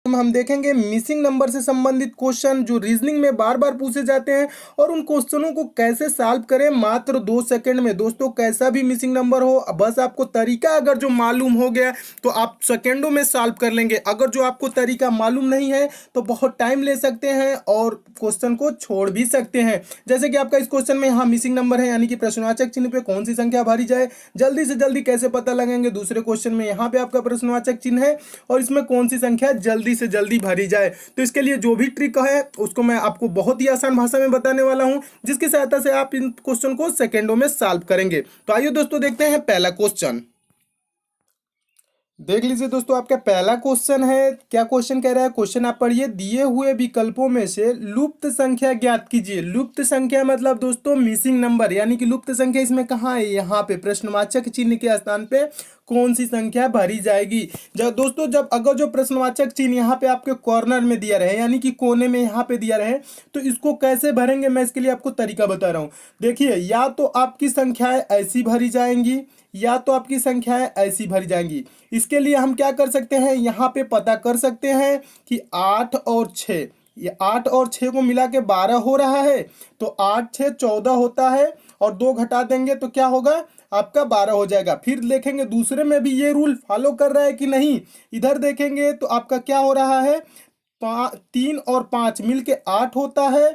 हम देखेंगे missing number से संबंधित क्वेश्चन जो रीजनिंग में बार बार पूछे जाते हैं और उन क्वेश्चनों को कैसे सॉल्व करें मात्र 2 सेकंड में। दोस्तों कैसा भी मिसिंग नंबर हो, बस आपको तरीका अगर जो मालूम हो गया तो आप सेकंडों में सॉल्व कर लेंगे। अगर जो आपको तरीका मालूम नहीं है तो बहुत टाइम ले सकते हैं और क्वेश्चन को छोड़ भी सकते हैं। जैसे कि आपका इस क्वेश्चन में यहाँ मिसिंग नंबर है, यानी कि प्रश्नवाचक चिन्ह पे कौन सी संख्या भरी जाए, जल्दी से जल्दी कैसे पता लगाएंगे। दूसरे क्वेश्चन में यहाँ पे आपका प्रश्नवाचक चिन्ह है और इसमें कौन सी संख्या जल्दी से जल्दी भरी जाए। तो इसके लिए जो भी ट्रिक है उसको मैं आपको बहुत ही आसान भाषा में बताने वाला हूं, जिसकी सहायता से आप इन क्वेश्चन को सेकंडों में सॉल्व करेंगे। तो आइए दोस्तों देखते हैं पहला क्वेश्चन। देख लीजिए दोस्तों, आपका पहला क्वेश्चन है। क्या क्वेश्चन कह रहा है? क्वेश्चन आप पढ़िए। दिए हुए विकल्पों में से लुप्त संख्या ज्ञात कीजिए। लुप्त संख्या मतलब दोस्तों मिसिंग नंबर, यानी कि लुप्त संख्या इसमें कहाँ है? यहाँ पे प्रश्नवाचक चिन्ह के स्थान पे कौन सी संख्या भरी जाएगी। जब दोस्तों जब अगर जो प्रश्नवाचक चिन्ह यहाँ पे आपके कॉर्नर में दिया रहे, यानी कि कोने में यहाँ पे दिया रहे, तो इसको कैसे भरेंगे मैं इसके लिए आपको तरीका बता रहा हूँ। देखिए, या तो आपकी संख्याएं ऐसी भरी जाएंगी या तो आपकी संख्याएं ऐसी भरी जाएंगी। इसके लिए हम क्या कर सकते हैं, यहाँ पे पता कर सकते हैं कि 8 और 6, ये 8 और 6 को मिला के 12 हो रहा है, तो 8 6 14 होता है और 2 घटा देंगे तो क्या होगा, आपका 12 हो जाएगा। फिर देखेंगे दूसरे में भी ये रूल फॉलो कर रहा है कि नहीं। इधर देखेंगे तो आपका क्या हो रहा है, 3 और 5 मिलके 8 होता है,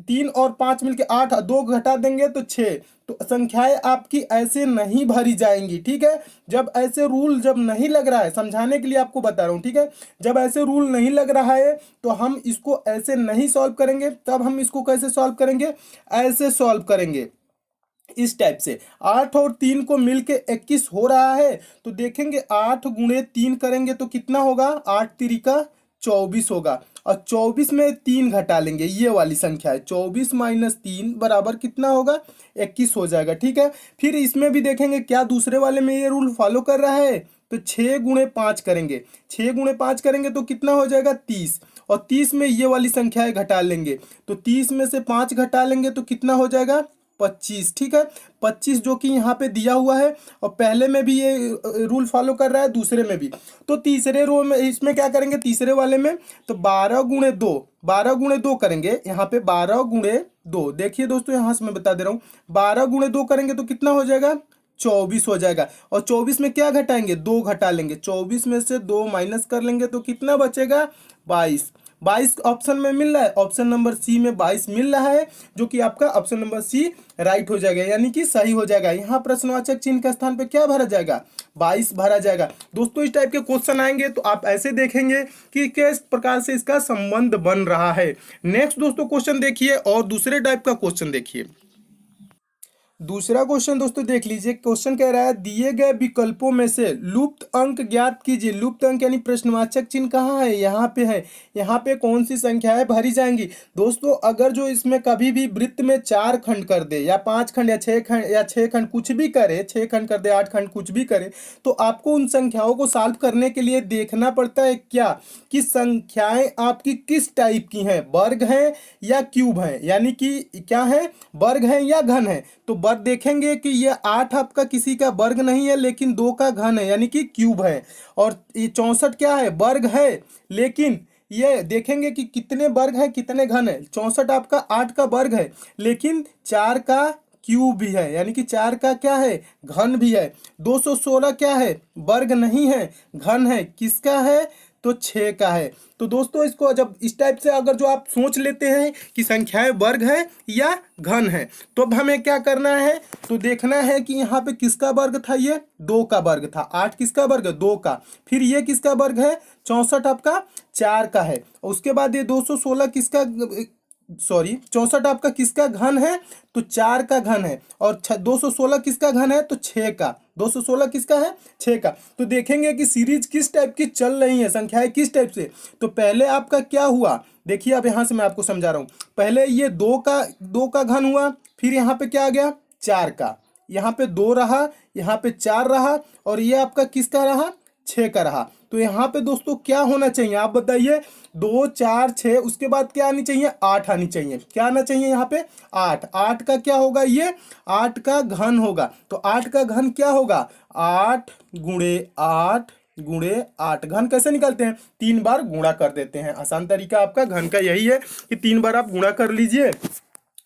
3 और 5 मिलके 8, 2 घटा देंगे तो 6। तो संख्याएं आपकी ऐसे नहीं भरी जाएंगी, ठीक है। जब ऐसे रूल जब नहीं लग रहा है, समझाने के लिए आपको बता रहा हूं, ठीक है। जब ऐसे रूल नहीं लग रहा है तो हम इसको ऐसे नहीं सॉल्व करेंगे। तब हम इसको कैसे सॉल्व करेंगे, ऐसे सॉल्व करेंगे, इस टाइप से। 8 और 3 को मिलके 21 हो रहा है, तो देखेंगे 8 गुणे 3 करेंगे तो कितना होगा, 8 तिरिका 24 होगा, और 24 में 3 घटा लेंगे, ये वाली संख्या है। 24 माइनस 3 बराबर कितना होगा, 21 हो जाएगा, ठीक है। फिर इसमें भी देखेंगे क्या दूसरे वाले में ये रूल फॉलो कर रहा है, तो 6 गुणे 5 करेंगे, 6 गुणे 5 करेंगे तो कितना हो जाएगा, 30, और 30 में ये वाली संख्याएं घटा लेंगे, तो 30 में से 5 घटा लेंगे तो कितना हो जाएगा, 25, ठीक है। 25 जो कि यहाँ पे दिया हुआ है, और पहले में भी ये रूल फॉलो कर रहा है, दूसरे में भी। तो तीसरे रो में इसमें क्या करेंगे, तीसरे वाले में तो 12 गुणे 2, 12 गुणे 2 करेंगे। यहाँ पे 12 गुणे 2, देखिए दोस्तों यहाँ से मैं बता दे रहा हूँ, 12 गुणे 2 करेंगे तो कितना हो जाएगा, 24 हो जाएगा। और 24 में क्या घटाएंगे, 2 घटा लेंगे, 24 में से 2 माइनस कर लेंगे तो कितना बचेगा, 22। 22 ऑप्शन में मिल रहा है, ऑप्शन नंबर सी में 22 मिल रहा है, जो कि आपका ऑप्शन नंबर सी राइट हो जाएगा, यानी कि सही हो जाएगा। यहाँ प्रश्नवाचक चिन्ह के स्थान पे क्या भरा जाएगा, 22 भरा जाएगा। दोस्तों इस टाइप के क्वेश्चन आएंगे तो आप ऐसे देखेंगे कि किस प्रकार से इसका संबंध बन रहा है। नेक्स्ट दोस्तों क्वेश्चन देखिए, और दूसरे टाइप का क्वेश्चन देखिए। दूसरा क्वेश्चन दोस्तों देख लीजिए। क्वेश्चन कह रहा है दिए गए विकल्पों में से लुप्त अंक ज्ञात कीजिए। लुप्त अंक यानी प्रश्नवाचक चिन्ह कहाँ है, यहाँ पे है। यहाँ पे कौन सी संख्याएं भरी जाएंगी। दोस्तों अगर जो इसमें कभी भी वृत्त में 4 खंड कर दे, या 5 खंड, या 6 खंड, या 6 खंड कुछ भी करे, 6 खंड कर दे, 8 खंड कुछ भी करे, तो आपको उन संख्याओं को सॉल्व करने के लिए देखना पड़ता है क्या, कि संख्याएं आपकी किस टाइप की हैं, वर्ग हैं या क्यूब हैं, यानी कि क्या है, वर्ग है या घन है। तो वर्ग देखेंगे कि ये 8 आपका किसी का वर्ग नहीं है, लेकिन 2 का घन है, यानी कि क्यूब है। और ये 64 क्या है, वर्ग है, लेकिन ये देखेंगे कि कितने वर्ग हैं कितने घन है। 64 आपका 8 का वर्ग है, लेकिन 4 का क्यूब भी है, यानी कि 4 का क्या है, घन भी है। 216 क्या है, वर्ग नहीं है, घन है, किसका है, तो 6 का है। तो दोस्तों इसको जब इस टाइप से अगर जो आप सोच लेते हैं कि संख्याएं वर्ग है या घन है, तो अब हमें क्या करना है, तो देखना है कि यहाँ पे किसका वर्ग था, ये 2 का वर्ग था। 8 किसका वर्ग है, 2 का। फिर ये किसका वर्ग है, 64 आपका 4 का है। उसके बाद ये 216 किसका, सॉरी 64 आपका किसका घन है, तो 4 का घन है। और 216 किसका घन है, तो 6 का। 216 किसका है, 6 का। तो देखेंगे कि सीरीज किस टाइप की चल रही है, संख्याएं किस टाइप से। तो पहले आपका क्या हुआ, देखिए अब यहाँ से मैं आपको समझा रहा हूँ। पहले ये 2 का घन हुआ, फिर यहाँ पे क्या आ गया, 4 का, यहाँ पे 2 रहा, यहाँ पे 4 रहा, और ये आपका किसका रहा, 6 का रहा। तो यहाँ पे दोस्तों क्या होना चाहिए, आप बताइए। 2 4 6, उसके बाद क्या आनी चाहिए, 8 आनी चाहिए। क्या आना चाहिए यहाँ पे, 8। 8 का क्या होगा, ये 8 का घन होगा। तो 8 का घन क्या होगा, 8 गुणे 8 गुणे 8। घन कैसे निकालते हैं? 3 बार गुणा कर देते हैं। आसान तरीका आपका घन का यही है कि 3 बार आप गुणा कर लीजिए।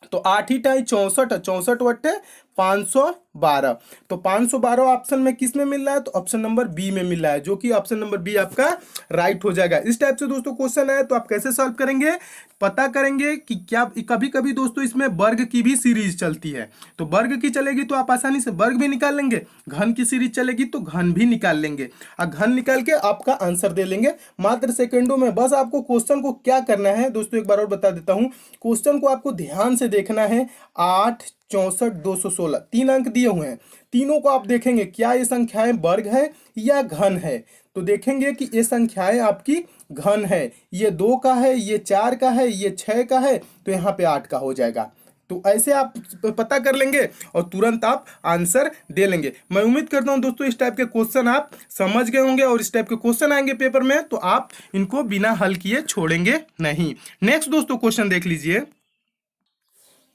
तो 8 ही टाइम 64, 64 बट्टे 512। तो 512 ऑप्शन में किस में मिल रहा है? तो ऑप्शन नंबर बी में मिल रहा है, जो कि ऑप्शन नंबर बी आपका राइट हो जाएगा। इस टाइप से दोस्तों क्वेश्चन है तो आप कैसे सॉल्व करेंगे? पता करेंगे कि क्या कभी कभी दोस्तों इसमें वर्ग की भी सीरीज चलती है, तो वर्ग की चलेगी तो आप आसानी से वर्ग भी निकाल लेंगे, घन की सीरीज चलेगी तो घन भी निकाल लेंगे, और घन निकाल के आपका आंसर दे लेंगे मात्र सेकंडों में। बस आपको क्वेश्चन को क्या करना है दोस्तों, एक बार और बता देता हूं। क्वेश्चन को आपको ध्यान से देखना है। 8, 64, 216 तीन अंक दिए हुए हैं। तीनों को आप देखेंगे क्या ये संख्याएं वर्ग है या घन है, तो देखेंगे कि ये संख्याएं आपकी घन है। ये 2 का है, ये 4 का है, ये 6 का है, तो यहाँ पे 8 का हो जाएगा। तो ऐसे आप पता कर लेंगे और तुरंत आप आंसर दे लेंगे। मैं उम्मीद करता हूं दोस्तों इस टाइप के क्वेश्चन आप समझ गए होंगे, और इस टाइप के क्वेश्चन आएंगे पेपर में तो आप इनको बिना हल किए छोड़ेंगे नहीं। नेक्स्ट दोस्तों क्वेश्चन देख लीजिए।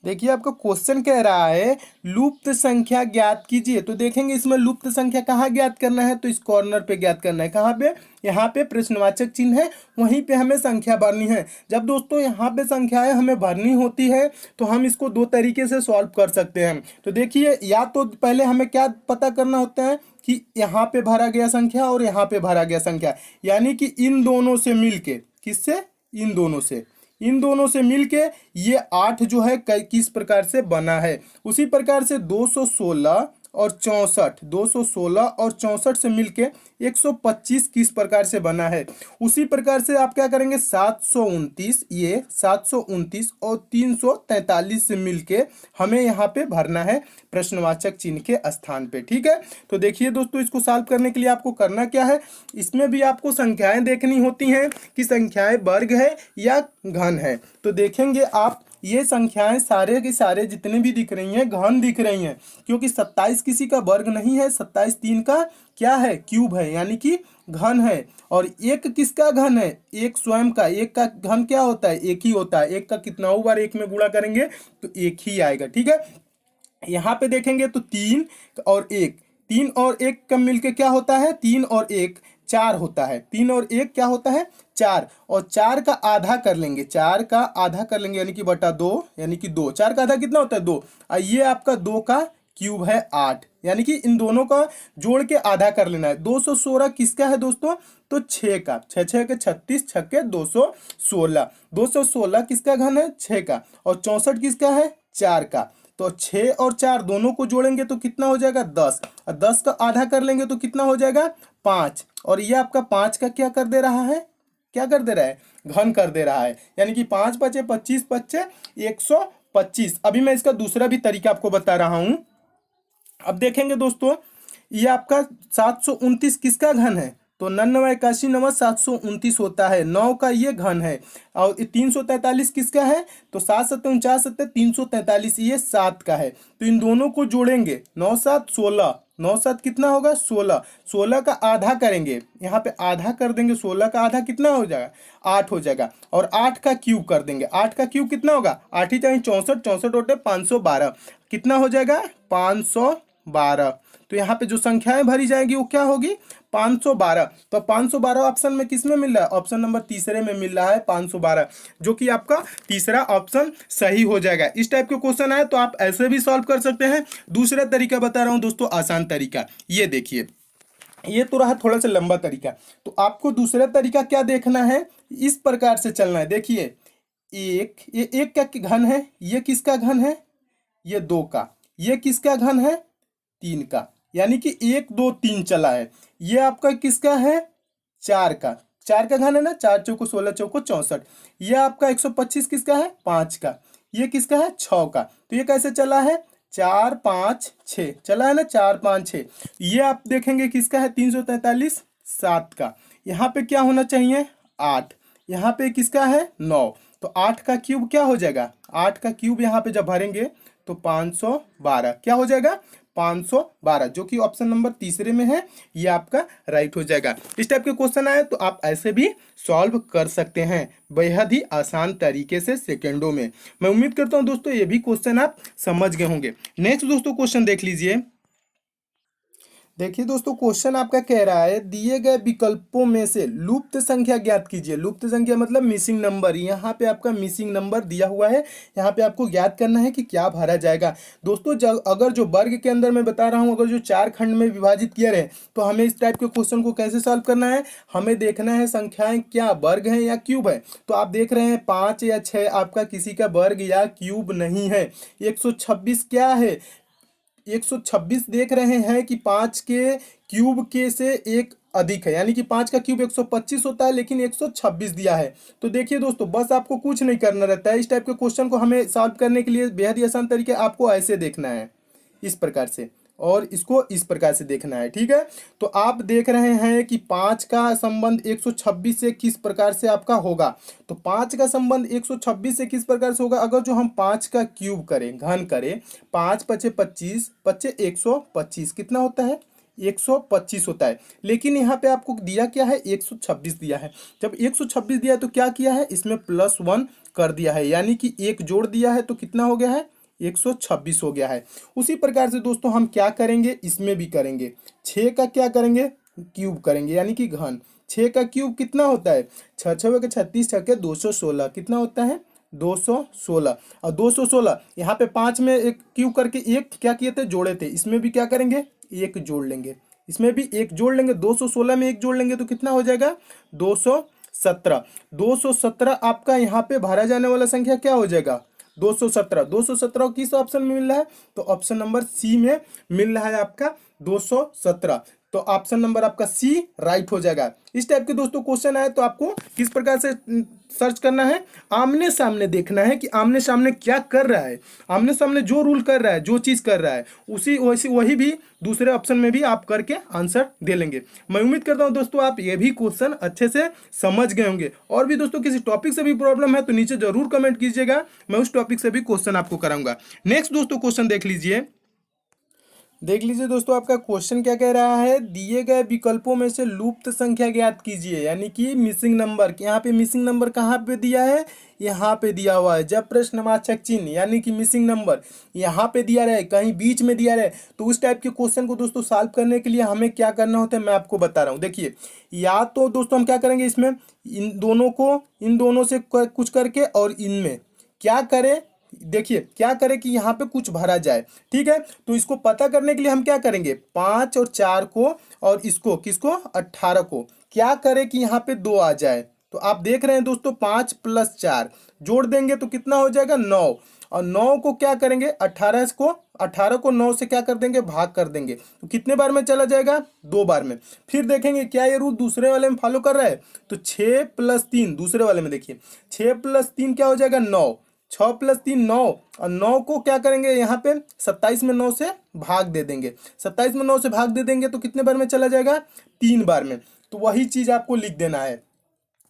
देखिए आपको क्वेश्चन कह रहा है लुप्त संख्या ज्ञात कीजिए। तो देखेंगे इसमें लुप्त संख्या कहाँ ज्ञात करना है? तो इस कॉर्नर पे ज्ञात करना है। कहाँ पे? यहाँ पे प्रश्नवाचक चिन्ह है, वहीं पे हमें संख्या भरनी है। जब दोस्तों यहाँ पे संख्याएं हमें भरनी होती है तो हम इसको दो तरीके से सॉल्व कर सकते हैं। तो देखिए, या तो पहले हमें क्या पता करना होता है कि यहाँ पे भरा गया संख्या और यहाँ पे भरा गया संख्या, यानी कि इन दोनों से मिलके, किससे? इन दोनों से मिलके ये 8 जो है किस प्रकार से बना है। उसी प्रकार से 216 और 64 से मिलके 125 किस प्रकार से बना है। उसी प्रकार से आप क्या करेंगे? 729, ये 729 और 343 से मिलके हमें यहाँ पे भरना है प्रश्नवाचक चिन्ह के स्थान पे। ठीक है, तो देखिए दोस्तों इसको सॉल्व करने के लिए आपको करना क्या है, इसमें भी आपको संख्याएं देखनी होती हैं कि संख्याएं वर्ग है या घन है। तो देखेंगे आप ये संख्याएं सारे के सारे जितने भी दिख रही हैं घन दिख रही हैं, क्योंकि 27 किसी का वर्ग नहीं है, 27 3 का क्या है? क्यूब है, यानी कि घन है। और एक किसका घन है? एक स्वयं का। एक का घन क्या होता है? एक ही होता है। एक का कितना बार एक में गुणा करेंगे तो एक ही आएगा। ठीक है, यहाँ पे देखेंगे तो 3 और 1, 3 और 1 का मिलके क्या होता है? 3 और 1 4 होता है। 3 और 1 क्या होता है? 4। और 4 का आधा कर लेंगे, 4 का आधा कर लेंगे यानी कि बटा 2, यानी कि 2। 4 का आधा कितना होता है? 2। और ये आपका 2 का क्यूब है 8, यानी कि इन दोनों का जोड़ के आधा कर लेना है। 216 किसका है दोस्तों? तो 6 का। 6 6 के 36, 6 के 216। 216 किसका घन है? 6 का। और 64 किसका है? 4 का। तो 6 और 4 दोनों को जोड़ेंगे तो कितना हो जाएगा? 10। और 10 का आधा कर लेंगे तो कितना हो जाएगा? 5। और ये आपका 5 का क्या कर दे रहा है? क्या कर दे रहा है? घन कर दे रहा है, यानी कि 5 बचे 25 बचे 125। अभी मैं इसका दूसरा भी तरीका आपको बता रहा हूं। अब देखेंगे दोस्तों, ये आपका 729 किसका घन है? तो 99 81 9 729 होता है, 9 का ये घन है। और 343 किसका है? तो 7 7 49 7 343, ये 7 का है। तो इन दोनों को जोड़ेंगे, 9 7 16, 9 7 कितना होगा? 16। 16 का आधा करेंगे, यहाँ पे आधा कर देंगे, 16 का आधा कितना हो जाएगा? 8 हो जाएगा। और 8 का क्यूब कर देंगे, 8 का क्यूब कितना होगा? 8 ही चाहे 64, 64 होते 512, कितना हो जाएगा? 512। तो यहाँ पे जो संख्याएं भरी जाएगी वो क्या होगी? 512। तो 512 ऑप्शन में किस में मिल रहा है? ऑप्शन नंबर तीसरे में मिल रहा है 512, जो कि आपका तीसरा ऑप्शन सही हो जाएगा। इस टाइप के क्वेश्चन आए तो आप ऐसे भी सॉल्व कर सकते हैं। दूसरा तरीका बता रहा हूं दोस्तों, आसान तरीका। ये देखिए, ये तो रहा थोड़ा सा लंबा तरीका, तो आपको दूसरा तरीका क्या देखना है? इस प्रकार से चलना है। देखिए, ये एक का घन है, ये किसका घन है? ये 2 का। ये किसका घन है? 3 का, यानी कि 1 2 3 चला है। ये आपका किसका है? 4 का। 4 का घन है ना, 4 चौको 16 चौको 64। ये आपका 125 किसका है? 5 का। ये किसका है? 6 का। तो ये कैसे चला है? 4 5 6 चला है ना, 4 5 6। ये आप देखेंगे किसका है? 343 7 का। यहाँ पे क्या होना चाहिए? 8। यहाँ पे किसका है? 9। तो 8 का क्यूब क्या हो जाएगा? 8 का क्यूब यहाँ पे जब भरेंगे तो 512 क्या हो जाएगा? 512, जो कि ऑप्शन नंबर तीसरे में है, ये आपका राइट हो जाएगा। इस टाइप के क्वेश्चन आए तो आप ऐसे भी सॉल्व कर सकते हैं बेहद ही आसान तरीके से, सेकेंडों में। मैं उम्मीद करता हूं दोस्तों ये भी क्वेश्चन आप समझ गए होंगे। नेक्स्ट दोस्तों क्वेश्चन देख लीजिए। देखिए दोस्तों, क्वेश्चन आपका कह रहा है दिए गए विकल्पों में से लुप्त संख्या ज्ञात कीजिए। लुप्त संख्या मतलब मिसिंग नंबर। यहाँ पे आपका मिसिंग नंबर दिया हुआ है, यहाँ पे आपको ज्ञात करना है कि क्या भरा जाएगा। दोस्तों अगर जो वर्ग के अंदर मैं बता रहा हूँ, अगर जो 4 खंड में विभाजित किया रहे, तो हमें इस टाइप के क्वेश्चन को कैसे सॉल्व करना है, हमें देखना है संख्याएं क्या वर्ग है या क्यूब है। तो आप देख रहे हैं 5 या 6 आपका किसी का वर्ग या क्यूब नहीं है। 126 क्या है, 126 देख रहे हैं कि 5 के क्यूब के से एक अधिक है, यानी कि 5 का क्यूब 125 होता है, लेकिन 126 दिया है। तो देखिए दोस्तों, बस आपको कुछ नहीं करना रहता है। इस टाइप के क्वेश्चन को हमें सॉल्व करने के लिए बेहद ही आसान तरीके आपको ऐसे देखना है, इस प्रकार से, और इसको इस प्रकार से देखना है। ठीक है, तो आप देख रहे हैं कि 5 का संबंध 126 से किस प्रकार से आपका होगा। तो 5 का संबंध 126 से किस प्रकार से होगा, अगर जो हम 5 का क्यूब करें, घन करें, 5 पचे 25, पचे 125 कितना होता है, 125 होता है। लेकिन यहाँ पे आपको दिया क्या है, 126 दिया है। जब 126 दिया है तो क्या किया है, इसमें +1 कर दिया है, यानी कि एक जोड़ दिया है, तो कितना हो गया है, 126 हो गया है। उसी प्रकार से दोस्तों हम क्या करेंगे, इसमें भी करेंगे। 6 का क्या करेंगे, क्यूब करेंगे, यानी कि घन। 6 का क्यूब कितना होता है, 6 6 के 36, 6 के 216 कितना होता है, 216। और 216 यहाँ पे 5 में एक क्यूब करके एक क्या किए थे, जोड़े थे। इसमें भी क्या करेंगे, एक जोड़ लेंगे, इसमें भी एक जोड़ लेंगे। 216 में एक जोड़ लेंगे तो कितना हो जाएगा, 217। 217 आपका यहाँ पे भरा जाने वाला संख्या क्या हो जाएगा, 217। 217 किस ऑप्शन में मिल रहा है, तो ऑप्शन नंबर सी में मिल रहा है आपका 217। तो ऑप्शन नंबर आपका सी राइट हो जाएगा। इस टाइप के दोस्तों क्वेश्चन आए तो आपको किस प्रकार से सर्च करना है, आमने सामने देखना है कि आमने सामने क्या कर रहा है, आमने सामने जो रूल कर रहा है, जो चीज कर रहा है, उसी वही भी दूसरे ऑप्शन में भी आप करके आंसर दे लेंगे। मैं उम्मीद करता हूं दोस्तों आप ये भी क्वेश्चन अच्छे से समझ गए होंगे। और भी दोस्तों किसी टॉपिक से भी प्रॉब्लम है तो नीचे जरूर कमेंट कीजिएगा, मैं उस टॉपिक से भी क्वेश्चन आपको कराऊंगा। नेक्स्ट दोस्तों क्वेश्चन देख लीजिए। देख लीजिए दोस्तों, आपका क्वेश्चन क्या कह रहा है, दिए गए विकल्पों में से लुप्त संख्या ज्ञात कीजिए, यानी कि मिसिंग नंबर। यहाँ पे मिसिंग नंबर कहाँ पे दिया है, यहाँ पे दिया हुआ है। जब प्रश्नवाचक चिन्ह यानी कि मिसिंग नंबर यहाँ पे दिया रहे, कहीं बीच में दिया रहे, तो उस टाइप के क्वेश्चन को दोस्तों सॉल्व करने के लिए हमें क्या करना होता है, मैं आपको बता रहा हूँ। देखिए, या तो दोस्तों हम क्या करेंगे, इसमें इन दोनों से कुछ करके, और इनमें क्या करें, देखिए क्या करें कि यहाँ पे कुछ भरा जाए। ठीक है, तो इसको पता करने के लिए हम क्या करेंगे, 5 और 4 को, और इसको किसको, 18 को क्या करें कि यहाँ पे 2 आ जाए। तो आप देख रहे हैं दोस्तों, 5 + 4 जोड़ देंगे तो कितना हो जाएगा, 9। और 9 को क्या करेंगे, 18 को 9 से क्या कर देंगे, भाग कर देंगे। तो कितने बार में चला जाएगा, 2 बार में। फिर देखेंगे क्या ये रूल दूसरे वाले में फॉलो कर रहा है, तो 6 + 3 दूसरे वाले में देखिए, 6 + 3 क्या हो जाएगा, 9। 6 + 3 9, और 9 को क्या करेंगे, यहाँ पे 27 में 9 से भाग दे देंगे। 27 में 9 से भाग दे देंगे तो कितने बार में चला जाएगा, 3 बार में। तो वही चीज आपको लिख देना है।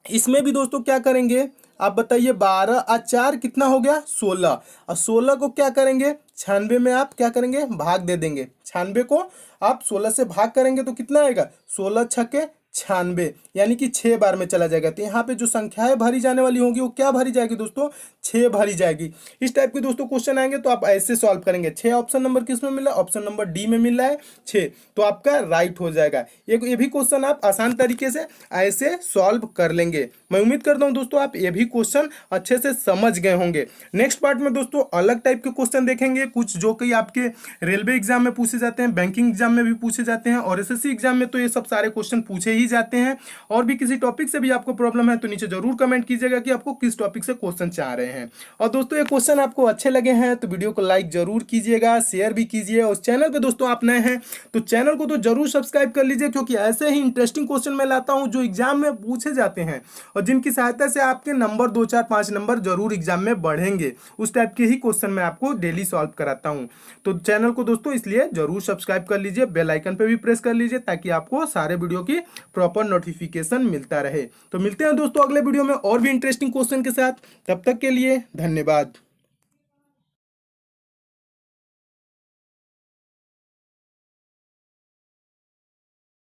इसमें भी दोस्तों क्या करेंगे, आप बताइए, 12 और 4 कितना हो गया, 16। और 16 को क्या करेंगे, 96 में आप क्या करेंगे, भाग दे देंगे। 96 को आप 16 से भाग करेंगे तो कितना आएगा, 16 छक्के 96, यानी कि 6 बार में चला जाएगा। तो यहाँ पे जो संख्याएं भरी जाने वाली होंगी वो क्या भरी जाएगी दोस्तों, 6 भरी जाएगी। इस टाइप के दोस्तों क्वेश्चन आएंगे तो आप ऐसे सॉल्व करेंगे। 6 ऑप्शन नंबर किस में मिला है, ऑप्शन नंबर डी में मिल रहा है 6, तो आपका राइट हो जाएगा। ये भी क्वेश्चन आप आसान तरीके से ऐसे सॉल्व कर लेंगे। मैं उम्मीद करता हूँ दोस्तों आप ये भी क्वेश्चन अच्छे से समझ गए होंगे। नेक्स्ट पार्ट में दोस्तों अलग टाइप के क्वेश्चन देखेंगे, कुछ जो कि आपके रेलवे एग्जाम में पूछे जाते हैं, बैंकिंग एग्जाम में भी पूछे जाते हैं, और एसएससी एग्जाम में तो ये सब सारे क्वेश्चन पूछे ही जाते हैं। और भी किसी टॉपिक से भी आपको प्रॉब्लम है तो नीचे जरूर कमेंट कीजिएगा कि आपको किस टॉपिक से क्वेश्चन चाह रहे हैं। और दोस्तों ये क्वेश्चन आपको अच्छे लगे हैं तो वीडियो को लाइक जरूर कीजिएगा, शेयर भी कीजिए। और चैनल पे दोस्तों आप नए हैं तो चैनल को तो जरूर सब्सक्राइब कर लीजिए, क्योंकि ऐसे ही इंटरेस्टिंग क्वेश्चन मैं लाता हूं जो एग्जाम में पूछे जाते हैं और जिनकी सहायता से आपके नंबर 2 4 5 नंबर जरूर एग्जाम में बढ़ेंगे। उस टाइप के ही क्वेश्चन मैं आपको डेली सॉल्व कराता हूं। तो चैनल को दोस्तों इसलिए जरूर सब्सक्राइब कर लीजिए, बेल आइकन पे भी प्रेस कर लीजिए ताकि आपको सारे वीडियो की प्रॉपर नोटिफिकेशन मिलता रहे। तो मिलते हैं दोस्तों अगले वीडियो में और भी इंटरेस्टिंग क्वेश्चन के साथ। तब तक के लिए धन्यवाद।